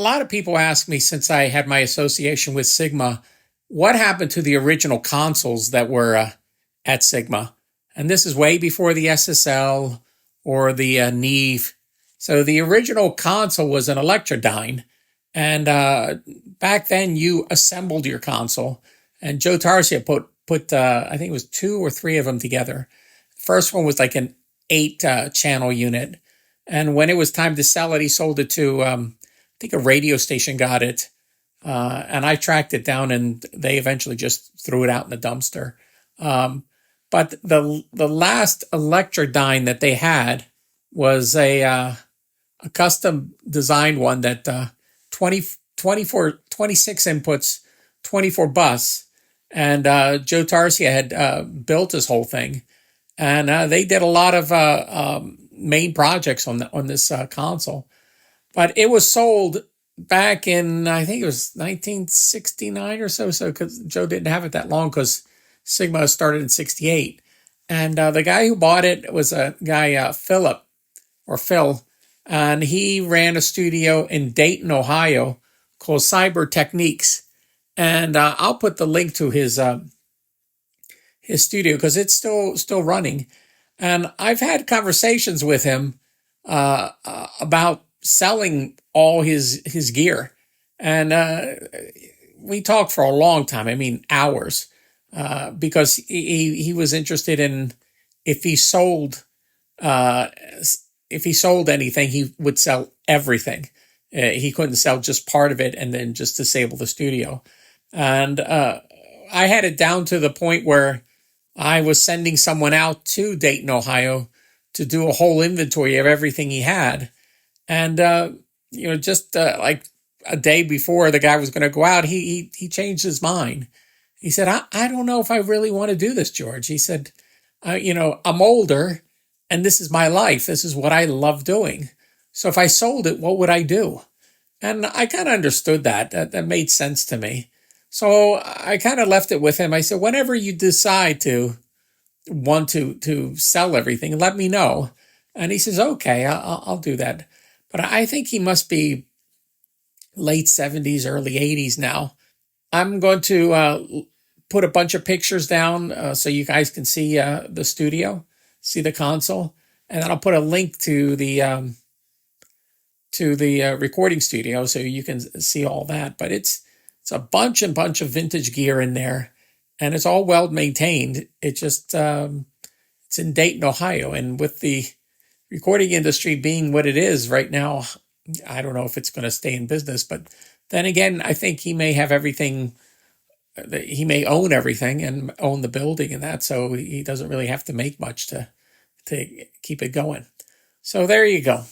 a lot of people ask me, since I had my association with Sigma, what happened to the original consoles that were at Sigma? And this is way before the SSL or the Neve. So the original console was an Electrodyne. And back then you assembled your console. And Joe Tarsia put I think it was 2 or 3 of them together. The first one was like an 8 channel unit. And when it was time to sell it, he sold it to, I think a radio station got it. And I tracked it down, and they eventually just threw it out in the dumpster. But the last Electrodyne that they had was a custom designed one that 26 inputs, 24 bus. And Joe Tarsia had built this whole thing. And they did a lot of main projects on this console. But it was sold back in, I think it was 1969 or so. So because Joe didn't have it that long, because Sigma started in 68. And the guy who bought it was a guy, Phil, and he ran a studio in Dayton, Ohio called Cyberteknics. And I'll put the link to his studio, because it's still running. And I've had conversations with him about selling all his gear. And we talked for a long time. I mean, hours, because he was interested in if he sold anything, he would sell everything. He couldn't sell just part of it and then just disable the studio. And I had it down to the point where I was sending someone out to Dayton, Ohio, to do a whole inventory of everything he had. And, just like a day before the guy was going to go out, he changed his mind. He said, I don't know if I really want to do this, George. He said, I'm older and this is my life. This is what I love doing. So if I sold it, what would I do? And I kind of understood that. That made sense to me. So I kind of left it with him. I said, whenever you decide to want to sell everything, let me know. And he says, okay, I'll do that. But I think he must be late 70s, early 80s now. I'm going to put a bunch of pictures down so you guys can see the studio, see the console. And then I'll put a link to the recording studio so you can see all that. But it's a bunch of vintage gear in there, and it's all well maintained. It just it's in Dayton, Ohio, and with the recording industry being what it is right now, I don't know if it's going to stay in business. But then again, I think he may have everything. He may own everything and own the building and that, so he doesn't really have to make much to keep it going. So there you go.